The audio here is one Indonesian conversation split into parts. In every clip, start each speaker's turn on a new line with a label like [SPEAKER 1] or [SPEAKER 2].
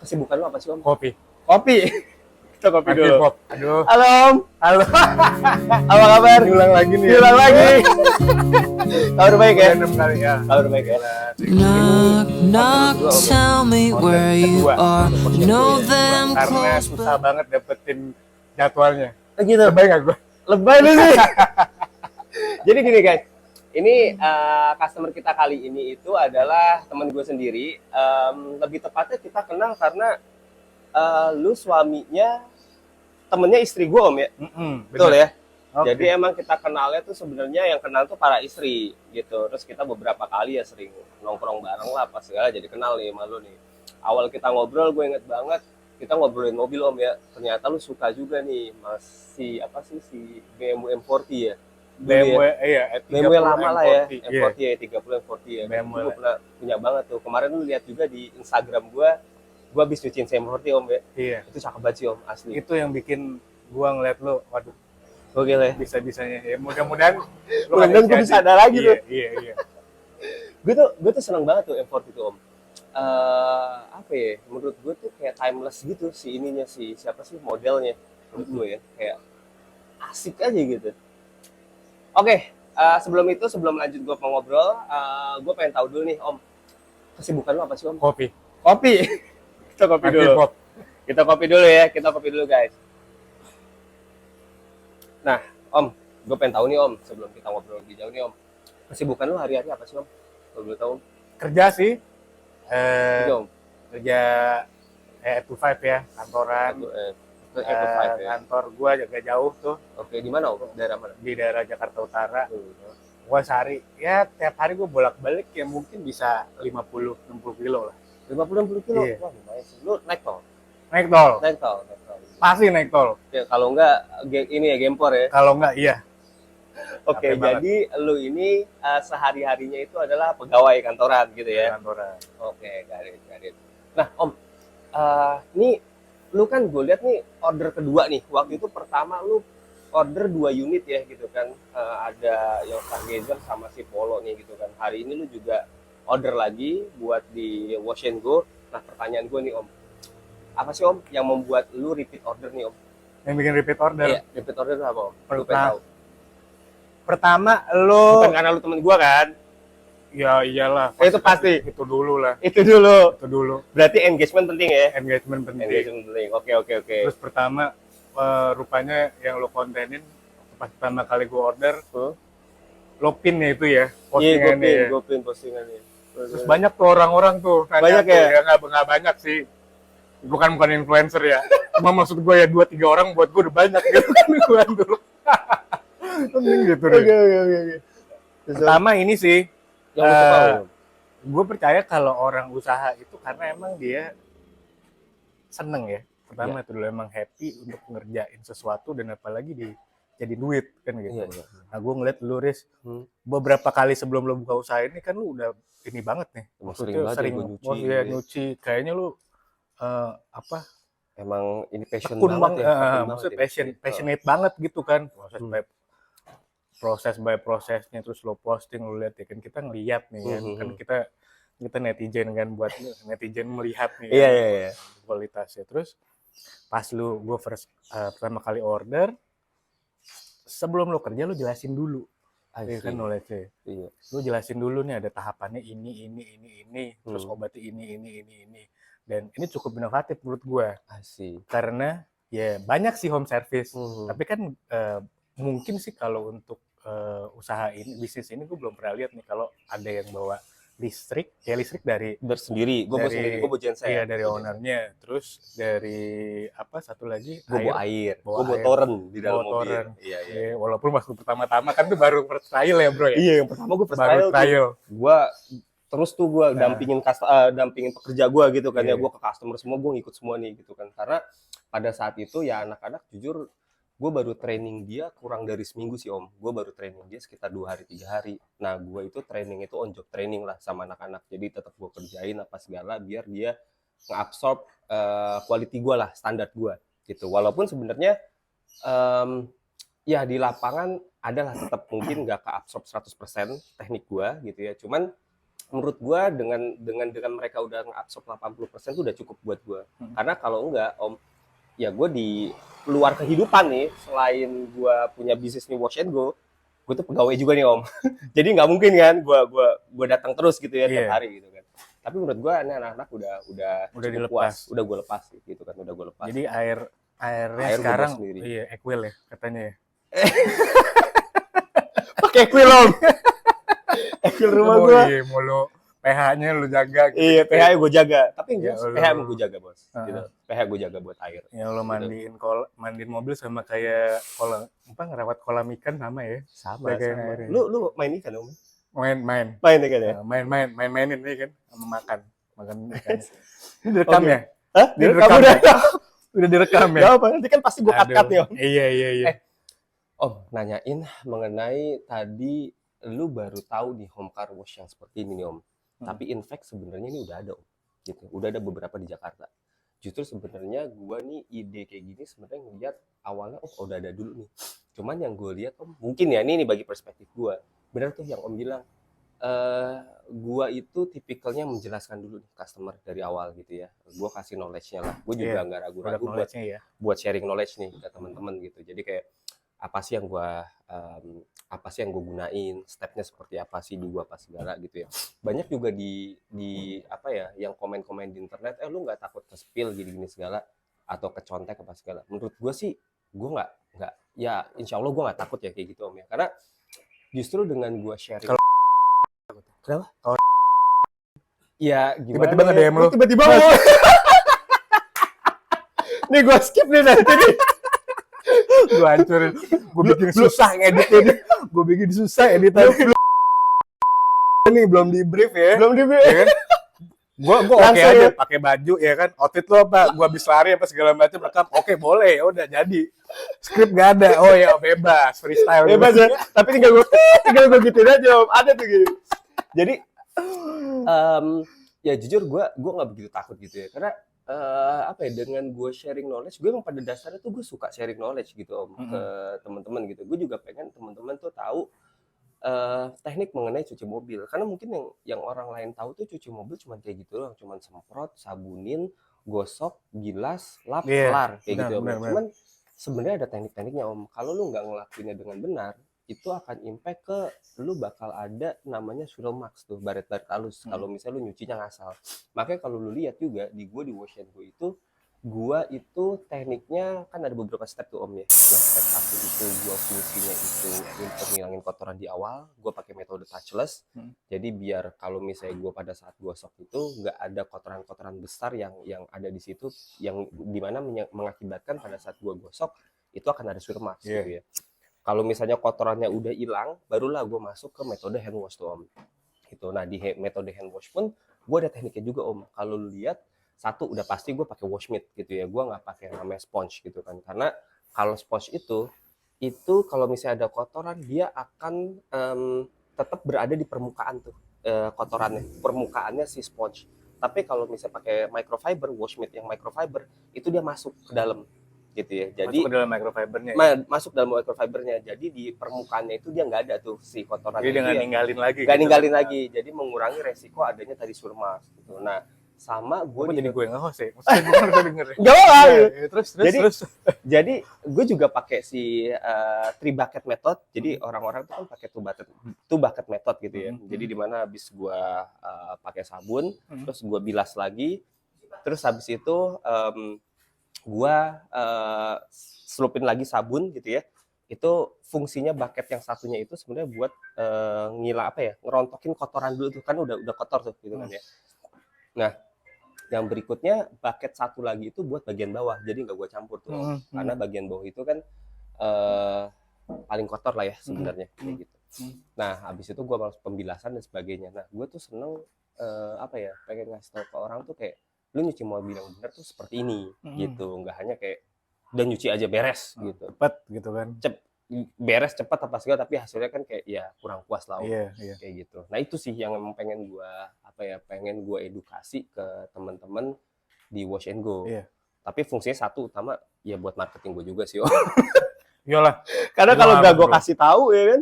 [SPEAKER 1] Kesibukan lu apa sih, Om?
[SPEAKER 2] Kopi.
[SPEAKER 1] Kopi. Kita kopi
[SPEAKER 2] Kopi
[SPEAKER 1] dulu.
[SPEAKER 2] pop. Aduh.
[SPEAKER 1] Halo, Om.
[SPEAKER 2] Halo.
[SPEAKER 1] Apa kabar?
[SPEAKER 2] Diulang lagi nih.
[SPEAKER 1] Diulang lagi. Kabar baik ya?
[SPEAKER 2] Udah 6 kali ya.
[SPEAKER 1] Kabar baik ya?
[SPEAKER 3] Knock, knock, tell me where you are. Know them
[SPEAKER 2] Karena
[SPEAKER 3] close,
[SPEAKER 2] susah banget dapetin jadwalnya.
[SPEAKER 1] Gitu.
[SPEAKER 2] Lebay nggak gue?
[SPEAKER 1] Lebay lu sih. Jadi gini guys, ini customer kita kali ini itu adalah teman gue sendiri. Lebih tepatnya kita kenal karena lu suaminya temennya istri gue, Om ya. Betul ya.
[SPEAKER 2] Okay.
[SPEAKER 1] Jadi emang kita kenalnya tuh sebenarnya yang kenal tuh para istri gitu. Terus kita beberapa kali ya sering nongkrong bareng lah pas segala jadi kenal nih sama lu nih. Awal kita ngobrol gue inget banget kita ngobrolin mobil, Om ya. Ternyata lu suka juga nih si BMW M40 ya.
[SPEAKER 2] BMW iya,
[SPEAKER 1] BMW lama lah ya,
[SPEAKER 2] M40
[SPEAKER 1] M40 ya, 30 M40 ya.
[SPEAKER 2] BMW.
[SPEAKER 1] Gue pernah punya banget tuh. Kemarin lu lihat juga di Instagram gue habis nyuciin M40, Om ya.
[SPEAKER 2] Iya.
[SPEAKER 1] Itu cakep banget sih, Om, asli.
[SPEAKER 2] Itu yang bikin gua ngeliat lu, waduh,
[SPEAKER 1] Oke lah ya.
[SPEAKER 2] bisa-bisanya. Ya mudah-mudahan lu
[SPEAKER 1] Mudah-mudahan gue bisa ada lagi tuh.
[SPEAKER 2] Iya.
[SPEAKER 1] Gue tuh seneng banget tuh M40 itu, Om. Apa ya? Menurut gue tuh kayak timeless gitu si ininya, siapa sih modelnya? Menurut gue ya, kayak asik aja gitu. Oke, sebelum lanjut gue mau ngobrol, gue pengen tahu dulu nih, Om. Kesibukan lu apa sih, Om?
[SPEAKER 2] Kopi.
[SPEAKER 1] Kopi. Kita kopi
[SPEAKER 2] Kopi
[SPEAKER 1] dulu.
[SPEAKER 2] pop.
[SPEAKER 1] Kita kopi dulu ya, kita kopi dulu guys. Nah, Om, gue pengen tahu nih, Om, sebelum kita ngobrol lebih jauh nih, Om. Kesibukan lu hari-hari apa sih, Om? Kalau boleh tahu, Om.
[SPEAKER 2] Kerja sih.
[SPEAKER 1] Gitu, Om.
[SPEAKER 2] Kerja 8 to 5 ya, kantoran.
[SPEAKER 1] Itu 8 to 5 ya.
[SPEAKER 2] Kantor gua agak jauh tuh
[SPEAKER 1] Oke, di mana, Om? Daerah mana?
[SPEAKER 2] di daerah Jakarta Utara. Gua sehari ya tiap hari gua bolak-balik ya mungkin bisa 50-60 kilo lah.
[SPEAKER 1] 50-60 kilo?
[SPEAKER 2] Iya.
[SPEAKER 1] Wah, lumayan sih. Lu naik tol?
[SPEAKER 2] Naik tol.
[SPEAKER 1] Naik tol.
[SPEAKER 2] Pasti naik tol.
[SPEAKER 1] Ya, kalau enggak, ini ya, Gempor ya.
[SPEAKER 2] Kalau enggak iya.
[SPEAKER 1] Oke,
[SPEAKER 2] Capek banget.
[SPEAKER 1] jadi lu ini sehari-harinya itu adalah pegawai kantoran gitu ya?
[SPEAKER 2] Kantoran.
[SPEAKER 1] Oke, got it. Nah, Om, ini lu kan gue lihat nih order kedua nih. Waktu itu pertama lu order 2 unit ya gitu kan. Ada yang Stargazer sama si Polo nih gitu kan. Hari ini lu juga order lagi buat di Wash and Go. Nah, pertanyaan gue nih, Om. Apa sih, Om, yang membuat lu repeat order nih, Om?
[SPEAKER 2] Yang bikin repeat order.
[SPEAKER 1] Iya, repeat order itu apa, Om? Lu pengen tahu.
[SPEAKER 2] Pertama lu
[SPEAKER 1] Bukan karena lu temen gua kan?
[SPEAKER 2] ya iyalah.
[SPEAKER 1] Itu pasti.
[SPEAKER 2] Itu dulu lah.
[SPEAKER 1] Itu dulu.
[SPEAKER 2] Itu dulu.
[SPEAKER 1] Berarti engagement penting ya?
[SPEAKER 2] Engagement penting.
[SPEAKER 1] Engagement penting. Oke.
[SPEAKER 2] Terus pertama rupanya yang lo kontenin pas pertama kali gue order lo pin ya itu ya postingannya ya.
[SPEAKER 1] Gue pin postingannya.
[SPEAKER 2] Terus banyak tuh orang-orang tuh nanya
[SPEAKER 1] Banyak
[SPEAKER 2] tuh,
[SPEAKER 1] ya?
[SPEAKER 2] nggak banyak sih, bukan influencer ya, cuma maksud gue ya 2-3 orang buat gue udah banyak gitu kan gue dulu. Penting gitu deh.
[SPEAKER 1] Oke.
[SPEAKER 2] Pertama ini sih
[SPEAKER 1] Yang lu suka, Om?
[SPEAKER 2] gue percaya kalau orang usaha itu karena emang dia seneng ya. Pertama itu dulu emang happy untuk ngerjain sesuatu dan apalagi jadi duit kan gitu.
[SPEAKER 1] Iya.
[SPEAKER 2] Nah gue ngeliat lu Riz, beberapa kali sebelum lu buka usaha ini kan lu udah ini banget nih.
[SPEAKER 1] Emang
[SPEAKER 2] Maksudnya
[SPEAKER 1] sering banget ya gua nyuci.
[SPEAKER 2] nyuci. Kayaknya lu
[SPEAKER 1] Emang ini passion
[SPEAKER 2] tekun
[SPEAKER 1] banget ya. Tekun
[SPEAKER 2] maksudnya
[SPEAKER 1] banget ya.
[SPEAKER 2] passionate banget gitu kan. Proses by prosesnya terus lo posting lu lihat ya kan kita ngeliat nih kan kita netizen kan buat netizen melihat nih
[SPEAKER 1] Iya.
[SPEAKER 2] kualitasnya. Terus pas gue pertama kali order, sebelum lo kerja lo jelasin dulu ya kan knowledge-nya.
[SPEAKER 1] Iya.
[SPEAKER 2] Lo jelasin dulu nih ada tahapannya ini terus obatnya ini dan ini cukup inovatif menurut gue
[SPEAKER 1] Asik.
[SPEAKER 2] karena ya banyak sih home service tapi kan mungkin sih kalau untuk usaha ini bisnis ini gue belum pernah lihat nih kalau ada yang bawa listrik dari
[SPEAKER 1] Sendiri, gue bawa genset.
[SPEAKER 2] iya dari ownernya, terus dari satu lagi
[SPEAKER 1] Gue bawa air, gue bawa
[SPEAKER 2] air.
[SPEAKER 1] toren di dalam
[SPEAKER 2] Bawa
[SPEAKER 1] mobil.
[SPEAKER 2] toren.
[SPEAKER 1] Iya.
[SPEAKER 2] Walaupun waktu pertama-tama kan tuh baru first trial ya bro ya.
[SPEAKER 1] Iya, yang pertama gue first
[SPEAKER 2] Baru trial.
[SPEAKER 1] Gue terus tuh gue dampingin pekerja gue gitu kan ya,
[SPEAKER 2] Iya.
[SPEAKER 1] gue ke customer semua, gue ngikut semua nih gitu kan, karena pada saat itu ya anak-anak jujur gue baru training dia kurang dari seminggu sih, Om. Gue baru training dia sekitar 2 hari 3 hari. Nah gue itu training itu on job training lah sama anak-anak, jadi tetap gue kerjain apa segala biar dia nge-absorb quality gue lah, standar gue gitu. Walaupun sebenarnya ya di lapangan adalah tetap mungkin nggak ke-absorb 100% teknik gue gitu ya, cuman menurut gua dengan mereka udah nge-absorb 80% itu udah cukup buat gua. Karena kalau enggak Om, ya gua di luar kehidupan nih, selain gua punya bisnis nih Wash and Go, gua tuh pegawai juga nih Om. Jadi nggak mungkin kan gua datang terus gitu ya tiap
[SPEAKER 2] Iya.
[SPEAKER 1] hari gitu kan. Tapi menurut gua ini anak-anak udah cukup
[SPEAKER 2] dilepas.
[SPEAKER 1] puas, udah gua lepas gitu kan, udah gua lepas.
[SPEAKER 2] Jadi airnya
[SPEAKER 1] Air gua
[SPEAKER 2] sekarang
[SPEAKER 1] bawa sendiri.
[SPEAKER 2] iya Equil ya katanya ya.
[SPEAKER 1] Pakai kuil Om. Kuil rumah
[SPEAKER 2] Oh
[SPEAKER 1] gua.
[SPEAKER 2] iya, mulu pH-nya lu jaga gitu.
[SPEAKER 1] Iya, pH gue jaga. Tapi
[SPEAKER 2] Ya
[SPEAKER 1] enggak,
[SPEAKER 2] Allah.
[SPEAKER 1] pH emang gue jaga, Bos.
[SPEAKER 2] Heeh.
[SPEAKER 1] Gitu. pH gue jaga buat air.
[SPEAKER 2] Ya lo mandiin mobil sama kayak ngerawat kolam ikan sama ya.
[SPEAKER 1] Sama,
[SPEAKER 2] Jagain
[SPEAKER 1] sama.
[SPEAKER 2] airnya.
[SPEAKER 1] Lu main ikan, Om?
[SPEAKER 2] Main
[SPEAKER 1] Main ikan ya?
[SPEAKER 2] mainin nih kan sama makan ikan. Ini direkam
[SPEAKER 1] Oke.
[SPEAKER 2] ya?
[SPEAKER 1] Hah?
[SPEAKER 2] Direkam
[SPEAKER 1] Kamu udah?
[SPEAKER 2] Udah direkam ya?
[SPEAKER 1] Gak apa, nanti kan pasti gue cut-cut nih, Om.
[SPEAKER 2] Iya.
[SPEAKER 1] Om, nanyain mengenai tadi lu baru tahu nih home car wash yang seperti ini nih, Om. Tapi in fact sebenarnya ini udah ada, Om. Gitu. Udah ada beberapa di Jakarta. Justru sebenarnya gua nih ide kayak gini sebenarnya ngeliat awalnya udah ada dulu nih. Cuman yang gue lihat Om, mungkin ya ini bagi perspektif gua. Benar tuh yang Om bilang. Gua itu tipikalnya menjelaskan dulu nih customer dari awal gitu ya. Gua kasih knowledge-nya lah. Gue juga nggak ragu-ragu buat sharing knowledge nih ke teman-teman gitu. Jadi kayak apa sih yang gue gunain, stepnya seperti apa sih di gua apa segala gitu ya. Banyak juga di apa ya, yang komen-komen di internet, lu nggak takut ke spill gini-gini segala atau kecontek apa segala. Menurut gua sih, gua nggak ya insya Allah gua nggak takut ya kayak gitu Om ya. Karena justru dengan gua sharing. Kenapa? Ya gimana?
[SPEAKER 2] Tiba-tiba nge-DM lu.
[SPEAKER 1] Tiba-tiba nih gua skip nih nanti nih.
[SPEAKER 2] Gue hancurin, gue bikin susah ngeditnya, gue bikin susah editan. Ini belum di brief ya,
[SPEAKER 1] Belum di
[SPEAKER 2] ya kan? Gue oke
[SPEAKER 1] Langsung
[SPEAKER 2] aja
[SPEAKER 1] ya.
[SPEAKER 2] pakai baju ya kan, outfit lo apa? Gue habis lari apa segala macam rekam, oke boleh, udah jadi. Skrip gak ada, oh ya bebas, freestyle.
[SPEAKER 1] Bebas ya, tapi tinggal gue gituin aja Om. Ada tuh gitu. Jadi ya jujur gue nggak begitu takut gitu ya, karena apa ya, dengan gue sharing knowledge, gue emang pada dasarnya tuh gue suka sharing knowledge gitu Om ke teman-teman gitu. Gue juga pengen teman-teman tuh tahu teknik mengenai cuci mobil, karena mungkin yang orang lain tahu tuh cuci mobil cuma kayak gitu doang, cuma semprot, sabunin, gosok, bilas, lap, kelar kayak gitu Om. Cuman sebenarnya ada teknik-tekniknya Om. Kalau lu nggak ngelakuinnya dengan benar, itu akan impact ke lu bakal ada namanya swirl marks tuh, baret-baret halus kalau misalnya lu nyucinya ngasal. Makanya kalau lu lihat juga di gua di Wash and Go itu, gua itu tekniknya kan ada beberapa step tuh Om ya. Yang step 1 itu gua fungsinya itu untuk ngilangin kotoran di awal, gua pakai metode touchless. Jadi biar kalau misalnya gua pada saat gosok itu nggak ada kotoran-kotoran besar yang ada di situ, yang dimana mengakibatkan pada saat gua gosok itu akan ada swirl marks gitu ya. Kalau misalnya kotorannya udah hilang, barulah gue masuk ke metode hand wash tuh Om. Gitu. Nah di metode hand wash pun gue ada tekniknya juga Om. Kalau lu lihat, satu udah pasti gue pakai wash mitt gitu ya. Gue nggak pakai namanya sponge gitu kan. Karena kalau sponge itu kalau misalnya ada kotoran, dia akan tetap berada di permukaan tuh kotorannya. Permukaannya si sponge. Tapi kalau misalnya pakai microfiber, wash mitt yang microfiber, itu dia masuk ke dalam. Gitu ya. Jadi
[SPEAKER 2] masuk ke dalam microfibernya.
[SPEAKER 1] Masuk dalam microfibernya. Jadi di permukaannya itu dia nggak ada tuh si kotoran.
[SPEAKER 2] Jadi nggak ninggalin lagi.
[SPEAKER 1] Nggak ninggalin lagi. Jadi mengurangi resiko adanya tadi swirl marks gitu. Nah, sama gue
[SPEAKER 2] jadi gue nggak host ya. Maksudnya gue nggak denger.
[SPEAKER 1] Nggak apa.
[SPEAKER 2] Terus.
[SPEAKER 1] Jadi gue juga pakai si 3 bucket method. Jadi orang-orang tuh kan pakai 2 bucket method gitu ya. Jadi dimana habis gue pakai sabun, terus gue bilas lagi, terus habis itu gua selupin lagi sabun gitu ya. Itu fungsinya bucket yang satunya itu sebenarnya buat ngerontokin kotoran dulu tuh, kan udah kotor tuh gitu kan ya. Nah, yang berikutnya bucket satu lagi itu buat bagian bawah. Jadi nggak gua campur tuh. Karena bagian bawah itu kan paling kotor lah ya sebenarnya kayak gitu. Nah, habis itu gua masuk pembilasan dan sebagainya. Nah, gua tuh seneng pengen ngasih tahu ke orang tuh kayak, lu nyuci mobil yang benar tuh seperti ini gitu, nggak hanya kayak udah nyuci aja beres gitu,
[SPEAKER 2] cepet gitu kan,
[SPEAKER 1] beres cepat apa segala, tapi hasilnya kan kayak ya kurang puas lah kayak gitu. Nah itu sih yang memang pengen gue edukasi ke teman-teman di Wash and Go. Tapi fungsinya satu utama ya buat marketing gue juga sih.
[SPEAKER 2] Iyalah,
[SPEAKER 1] karena kalau nggak gue kasih tahu ya kan,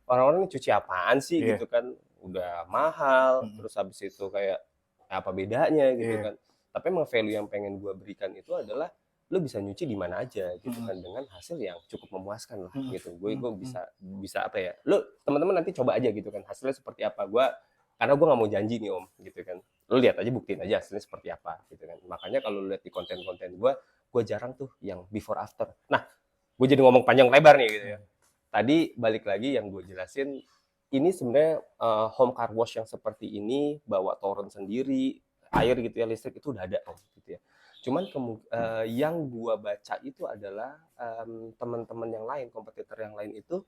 [SPEAKER 1] orang-orang ini cuci apaan sih gitu kan, udah mahal,
[SPEAKER 2] Mm-mm.
[SPEAKER 1] terus habis itu kayak apa bedanya gitu
[SPEAKER 2] Iya.
[SPEAKER 1] kan. Tapi emang value yang pengen gue berikan itu adalah lu bisa nyuci di mana aja gitu
[SPEAKER 2] Mm-mm.
[SPEAKER 1] kan dengan hasil yang cukup memuaskan lah
[SPEAKER 2] Mm-mm.
[SPEAKER 1] gitu. Gue
[SPEAKER 2] Mm-mm.
[SPEAKER 1] bisa apa ya? Lu teman-teman nanti coba aja gitu kan hasilnya seperti apa. Karena gue nggak mau janji nih om gitu kan. Lu lihat aja buktiin aja hasilnya seperti apa gitu kan. Makanya kalau lu lihat di konten-konten gue jarang tuh yang before after. Nah, gue jadi ngomong panjang lebar nih gitu ya. Tadi balik lagi yang gue jelasin, ini sebenarnya home car wash yang seperti ini bawa toren sendiri, air gitu ya, listrik itu udah ada om gitu ya. Cuman yang gue baca itu adalah teman-teman yang lain, kompetitor yang lain itu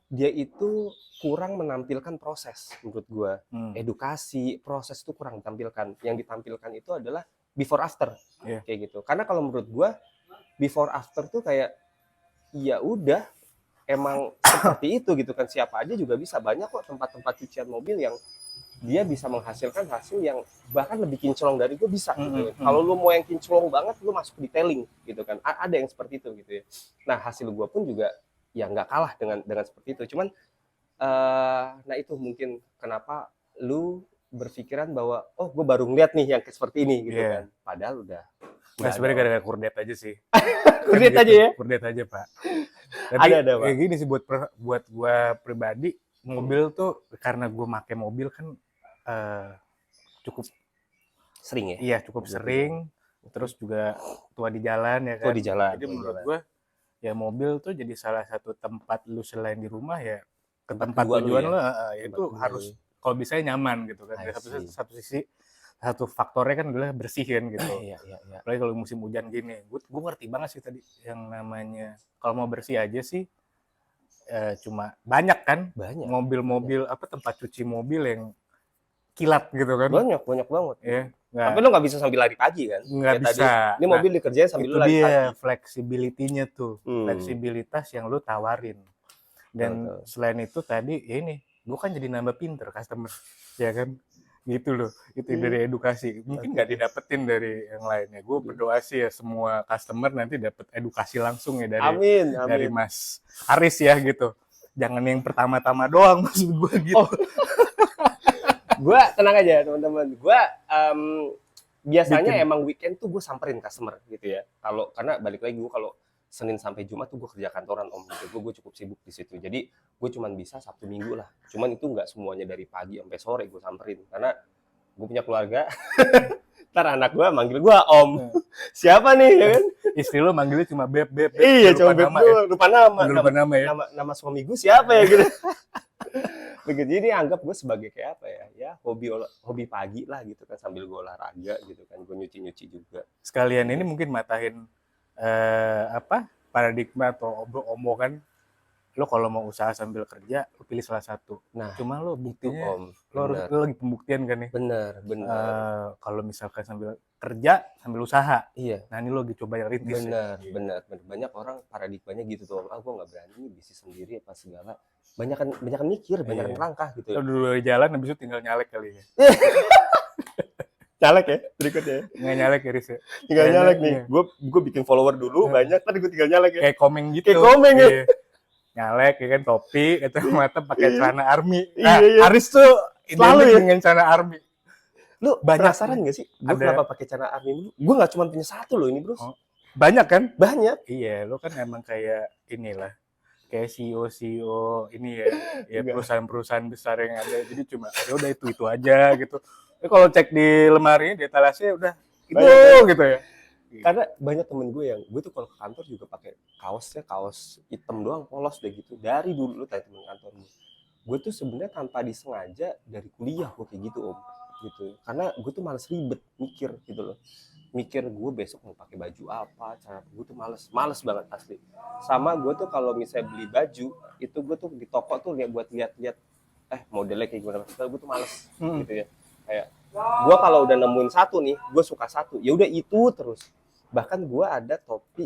[SPEAKER 1] dia itu kurang menampilkan proses menurut gue. Edukasi proses itu kurang ditampilkan. Yang ditampilkan itu adalah before after kayak gitu. Karena kalau menurut gue before after tuh kayak ya udah emang seperti itu gitu kan, siapa aja juga bisa. Banyak kok tempat-tempat cucian mobil yang dia bisa menghasilkan hasil yang bahkan lebih kinclong dari gue bisa gitu. Kalau lu mau yang kinclong banget lu masuk detailing gitu kan, ada yang seperti itu gitu ya. Nah hasil gue pun juga ya nggak kalah dengan seperti itu. Cuman nah itu mungkin kenapa lu berpikiran bahwa oh gue baru ngeliat nih yang seperti ini gitu kan, padahal udah
[SPEAKER 2] Nah, sebenarnya gara-gara kurdet aja sih.
[SPEAKER 1] Kurdet aja ya?
[SPEAKER 2] Kurdet aja, Pak. Tapi
[SPEAKER 1] ada, Pak.
[SPEAKER 2] Kayak gini sih buat gua pribadi, mobil tuh karena gua make mobil kan cukup
[SPEAKER 1] sering ya?
[SPEAKER 2] Iya, cukup sering. Terus juga tua di jalan ya kan.
[SPEAKER 1] Tua di jalan.
[SPEAKER 2] Jadi menurut gua ya mobil tuh jadi salah satu tempat lu selain di rumah ya ke tempat tujuan lu ya itu harus kalau bisa nyaman gitu kan. Dari satu sisi satu faktornya kan adalah bersih kan gitu.
[SPEAKER 1] Iya.
[SPEAKER 2] Apalagi kalau musim hujan gini, gue ngerti banget sih tadi yang namanya kalau mau bersih aja sih cuma banyak kan mobil-mobil apa tempat cuci mobil yang kilat gitu kan.
[SPEAKER 1] Banyak banget.
[SPEAKER 2] Ya,
[SPEAKER 1] tapi lo nggak bisa sambil lari pagi kan?
[SPEAKER 2] Nggak bisa.
[SPEAKER 1] Ini mobil dikerjain sambil lo lari pagi.
[SPEAKER 2] Itu dia fleksibilitinya tuh, fleksibilitas yang lo tawarin. Dan selain itu tadi ya ini, gue kan jadi nambah pinter customer, ya kan? Gitu loh, itu dari edukasi mungkin nggak didapetin dari yang lainnya. Gue berdoa sih ya semua customer nanti dapat edukasi langsung ya dari Mas Aris ya gitu, jangan yang pertama-tama doang maksud gue gitu.
[SPEAKER 1] Gue tenang aja teman-teman, gue biasanya emang weekend tuh gue samperin customer gitu ya, karena balik lagi gue kalau Senin sampai Jumat tuh gue kerja kantoran om gitu. Gue cukup sibuk di situ. Jadi gue cuman bisa Sabtu Minggu lah. Cuman itu nggak semuanya dari pagi sampai sore gue samperin karena gue punya keluarga. Ntar anak gue manggil gue om. Siapa nih ya kan?
[SPEAKER 2] Istri lo manggilnya cuma beb.
[SPEAKER 1] Iya cuma beb doang. Lupa nama
[SPEAKER 2] ya.
[SPEAKER 1] Nama suami gue siapa ya gitu. Begitu. Jadi anggap gue sebagai kayak apa ya? Ya hobi pagi lah gitu kan, sambil gue olahraga gitu kan. Gue nyuci juga.
[SPEAKER 2] Sekalian ini mungkin matahin paradigma atau omongan lo kalau mau usaha sambil kerja lo pilih salah satu. Nah cuma lo buktinya lo lagi pembuktian kan nih.
[SPEAKER 1] Bener.
[SPEAKER 2] Kalau misalkan sambil kerja sambil usaha,
[SPEAKER 1] iya.
[SPEAKER 2] Nah ini lo lagi coba rintis.
[SPEAKER 1] Bener. Banyak orang paradigmanya gitu tuh. Gue nggak berani bisnis sendiri apa segala. Banyakan mikir, banyakan langkah gitu.
[SPEAKER 2] Lo dulu jalan habis itu tinggal nyalek kali ya.
[SPEAKER 1] Nyalek ya berikutnya.
[SPEAKER 2] Nggak nyalek ya Riz ya.
[SPEAKER 1] Tinggal nyalek nih. Gue bikin follower dulu banyak, tadi gue tinggal nyalek ya.
[SPEAKER 2] Kayak komeng gitu.
[SPEAKER 1] Kayak komeng ya.
[SPEAKER 2] Nyalek ya kan, topi, kacamata, pakai celana army.
[SPEAKER 1] Iya.
[SPEAKER 2] Aris tuh
[SPEAKER 1] selalu ya
[SPEAKER 2] dengan celana army.
[SPEAKER 1] Lu penasaran nggak sih? Gue kenapa pakai celana army dulu? Gue nggak cuma punya satu loh ini bro.
[SPEAKER 2] Banyak kan?
[SPEAKER 1] Banyak.
[SPEAKER 2] Iya, lu kan emang kayak inilah. Kayak CEO ini ya perusahaan-perusahaan besar yang ada. Jadi cuma ya udah itu aja gitu. Kalau cek di lemari di etalasenya udah itu gitu ya.
[SPEAKER 1] Karena banyak temen gue yang gue tuh kalau ke kantor juga pakai kaos hitam doang, polos deh gitu. Dari dulu lu tanya temen kantor gue tuh sebenarnya tanpa disengaja dari kuliah gue kayak gitu om, gitu. Karena gue tuh males ribet mikir gitu loh. Mikir gue besok mau pakai baju apa, cara gue tuh males banget asli. Sama gue tuh kalau misalnya beli baju itu gue tuh di toko tuh buat lihat-lihat modelnya kayak gimana, gue tuh males gitu ya. Kayak gue kalau udah nemuin satu nih, gue suka satu, ya udah itu terus. Bahkan gue ada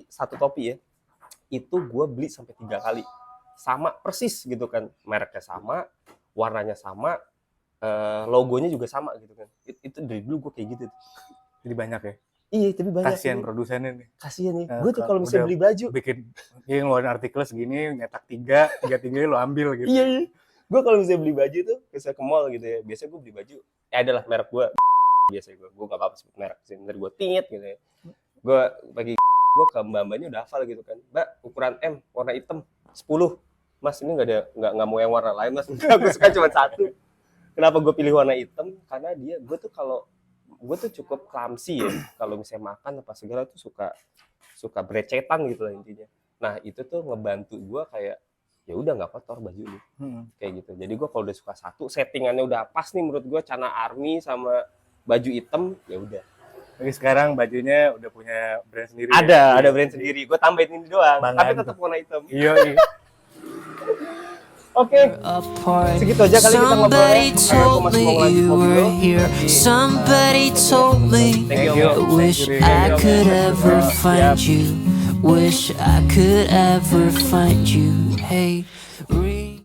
[SPEAKER 1] satu topi ya, itu gue beli sampai 3 kali, sama persis gitu kan, mereknya sama, warnanya sama, logonya juga sama gitu kan. Itu dari dulu gue kayak gitu.
[SPEAKER 2] Jadi banyak ya.
[SPEAKER 1] Iya, tapi banyak.
[SPEAKER 2] Kasian produsennya nih.
[SPEAKER 1] Kasian nih. Gue tuh kalau misalnya beli baju,
[SPEAKER 2] bikin ngeluarin artikel segini, nyetak 3 lo ambil gitu.
[SPEAKER 1] Iya. Gue kalau misalnya beli baju tuh bisa ke mall gitu ya, biasanya gue beli baju adalah merek gue biasanya gue gak apa-apa sebut merek sih, ntar gue tingit gitu ya. Gue bagi gue ke mbak-mbaknya udah hafal gitu kan, mbak ukuran M warna hitam 10, mas ini nggak mau yang warna lain mas, gue suka cuma satu. Kenapa gue pilih warna hitam? Karena gue tuh cukup clumsy ya, kalau misalnya makan apa segala tuh suka berecetan gitu lah intinya. Nah itu tuh ngebantu gue kayak ya udah nggak kotor baju lu kayak gitu. Jadi gue kalau udah suka satu settingannya udah pas nih menurut gue, celana army sama baju hitam, ya udah.
[SPEAKER 2] Tapi sekarang bajunya udah punya brand sendiri.
[SPEAKER 1] Ada brand sendiri. Gue tambahin ini doang, tapi tetap warna hitam.
[SPEAKER 2] Iya.
[SPEAKER 1] Oke, segitu aja kali kita ngobrolnya.
[SPEAKER 3] Somebody told me you were here. Somebody told me
[SPEAKER 1] Thank you.
[SPEAKER 3] I wish I could ever find you. Wish I could ever find you. Hey.